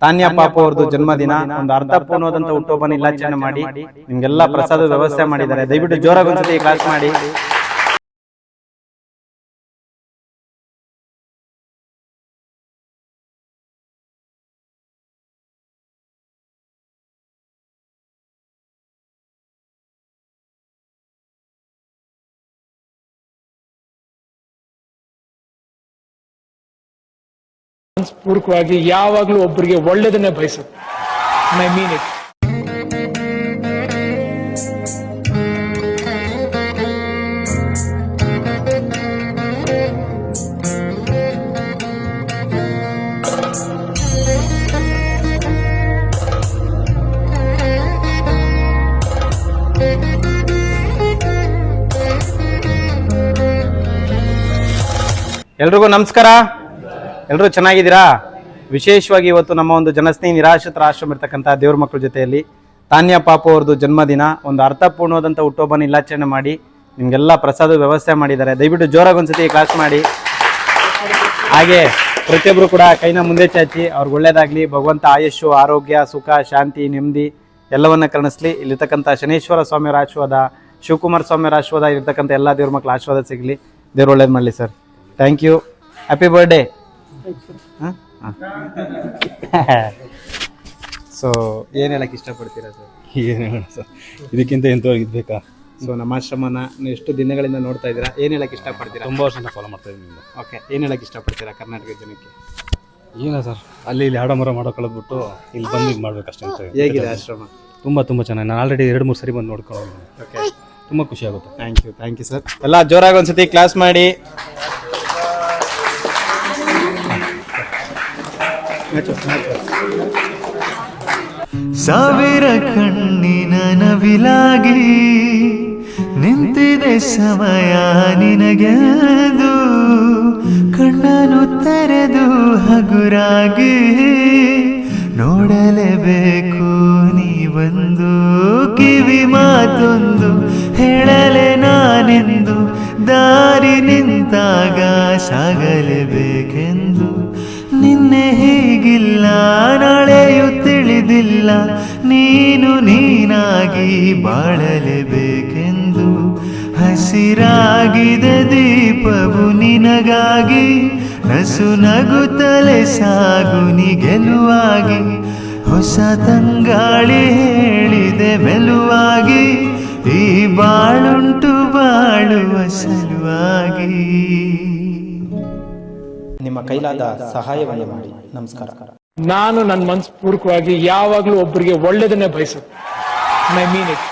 ತಾನ್ಯಾ ಪಾಪು ಅವ್ರದ್ದು ಜನ್ಮದಿನ, ಒಂದು ಅರ್ಥಪೂರ್ಣವಾದಂತ ಹುಟ್ಟುಹಬ್ಬನ ಇಲಾಚನೆ ಮಾಡಿ ನಿಮ್ಗೆಲ್ಲ ಪ್ರಸಾದ ವ್ಯವಸ್ಥೆ ಮಾಡಿದ್ದಾರೆ. ದಯವಿಟ್ಟು ಜೋರಾಗಿ ಒಂದ್ಸತಿ ಕ್ಲಾಸ್ ಮಾಡಿ. ಪೂರ್ವಕವಾಗಿ ಯಾವಾಗಲೂ ಒಬ್ಬರಿಗೆ ಒಳ್ಳೆಯದನ್ನೇ ಬಯಸುತ್ತೆ. I mean it. ಎಲ್ರಿಗೂ ನಮಸ್ಕಾರ. ಎಲ್ಲರೂ ಚೆನ್ನಾಗಿದ್ದೀರಾ? ವಿಶೇಷವಾಗಿ ಇವತ್ತು ನಮ್ಮ ಒಂದು ಜನಸ್ನೇಹಿ ನಿರಾಶ್ರಿತರ ಆಶ್ರಮ ಇರ್ತಕ್ಕಂಥ ದೇವ್ರ ಮಕ್ಕಳ ಜೊತೆಯಲ್ಲಿ ತಾನ್ಯಾ ಪಾಪು ಅವ್ರದ್ದು ಜನ್ಮದಿನ, ಒಂದು ಅರ್ಥಪೂರ್ಣವಾದಂಥ ಹುಟ್ಟುಹಬ್ಬನ ಇಲಾಚನೆ ಮಾಡಿ ನಿಮ್ಗೆಲ್ಲ ಪ್ರಸಾದ ವ್ಯವಸ್ಥೆ ಮಾಡಿದ್ದಾರೆ. ದಯವಿಟ್ಟು ಜೋರಾಗಿ ಒಂದ್ಸತಿ ಕ್ಲಾಸ್ ಮಾಡಿ. ಹಾಗೆ ಪ್ರತಿಯೊಬ್ಬರು ಕೂಡ ಕೈನ ಮುಂದೆ ಚಾಚಿ ಅವ್ರಿಗೆ ಒಳ್ಳೇದಾಗ್ಲಿ, ಭಗವಂತ ಆಯುಷ್ಯು, ಆರೋಗ್ಯ, ಸುಖ, ಶಾಂತಿ, ನೆಮ್ಮದಿ ಎಲ್ಲವನ್ನ ಕರುಣಿಸ್ಲಿ. ಇಲ್ಲಿರ್ತಕ್ಕಂಥ ಶನೇಶ್ವರ ಸ್ವಾಮಿಯವರ ಆಶೀರ್ವಾದ, ಶಿವಕುಮಾರ ಸ್ವಾಮಿಯವರ ಆಶೀರ್ವಾದ, ಇರ್ತಕ್ಕಂಥ ಎಲ್ಲ ದೇವ್ರ ಮಕ್ಕಳ ಆಶೀರ್ವಾದ ಸಿಗಲಿ. ದೇವ್ರು ಒಳ್ಳೇದು ಮಾಡಲಿ sir. Thank you. Happy birthday. So ಏನು ಹೇಳಕ್ಕೆ ಇಷ್ಟಪಡ್ತೀರಾ ಸರ್? ಏನು ಹೇಳೋಣ ಸರ್, ಇದಕ್ಕಿಂತ ಎಂಥವ್ರಿಗೆ ಇದ್ಬೇಕಾ? ಸೊ ನಮ್ಮ ಆಶ್ರಮನ ಎಷ್ಟು ದಿನಗಳಿಂದ ನೋಡ್ತಾ ಇದ್ದೀರಾ, ಏನು ಹೇಳಕ್ಕೆ ಇಷ್ಟಪಡ್ತೀರಾ? ತುಂಬ ವರ್ಷದಿಂದ ಫಾಲೋ ಮಾಡ್ತಾ ಇದ್ದೀನಿ. ಓಕೆ, ಏನು ಹೇಳಕ್ಕೆ ಇಷ್ಟಪಡ್ತೀರಾ ಕರ್ನಾಟಕ ಜನಕ್ಕೆ? ಏನೋ ಸರ್, ಅಲ್ಲಿ ಇಲ್ಲಿ ಆಡಮರ ಮಾಡೋ ಕಳೆದ್ಬಿಟ್ಟು ಇಲ್ಲಿ ಬಂದು ಇದು ಮಾಡ್ಬೇಕಷ್ಟೇ ಅಂತ. ಹೇಗಿದೆ ಆಶ್ರಮ? ತುಂಬ ಚೆನ್ನಾಗಿ. ನಾನು ಆಲ್ರೆಡಿ 2-3 ಸರಿ ಬಂದು ನೋಡ್ಕೊಂಡು ಓಕೆ, ತುಂಬ ಖುಷಿ ಆಗುತ್ತೆ. Thank you sir. ಎಲ್ಲ ಜೋರಾಗಿ ಒಂದ್ಸತಿ ಕ್ಲಾಸ್ ಮಾಡಿ. ಸಾವಿರ ಕಣ್ಣಿನ ನವಿಲಾಗಿ ನಿಂತಿದೆ ಸಮಯ ನಿನಗೆದು, ಕಣ್ಣನು ತೆರೆದು ಹಗುರಾಗಿ ನೋಡಲೇಬೇಕು ನೀ ಬಂದು, ಕಿವಿ ಮಾತೊಂದು ಹೇಳಲೆ ನಾನೆಂದು, ದಾರಿ ನಿಂತಾಗ ಸಾಗಲೇಬೇಕೆಂದು. ನಿನ್ನೆ ಹೀಗಿಲ್ಲ ನಾಳೆಯೂ ತಿಳಿದಿಲ್ಲ, ನೀನು ನೀನಾಗಿ ಬಾಳಲೇಬೇಕೆಂದು. ಹಸಿರಾಗಿದೆ ದೀಪವು ನಿನಗಾಗಿ, ನಸು ನಗುತ್ತಲೆ ಸಾಗು ನೀ ಗೆಲುವಾಗಿ. ಹೊಸ ತಂಗಾಳಿ ಹೇಳಿದೆ ಮೆಲುವಾಗಿ, ಈ ಬಾಳುಂಟು ಬಾಳುವ ಸಲುವಾಗಿ. ನಿಮ್ಮ ಕೈಲಾದ ಸಹಾಯವನ್ನು ಮಾಡಿ. ನಮಸ್ಕಾರ. ನಾನು ನನ್ನ ಮನಸ್ಪೂರ್ವಕವಾಗಿ ಯಾವಾಗಲೂ ಒಬ್ಬರಿಗೆ ಒಳ್ಳೆಯದನ್ನೇ ಬಯಸುತ್ತೆ. I mean it.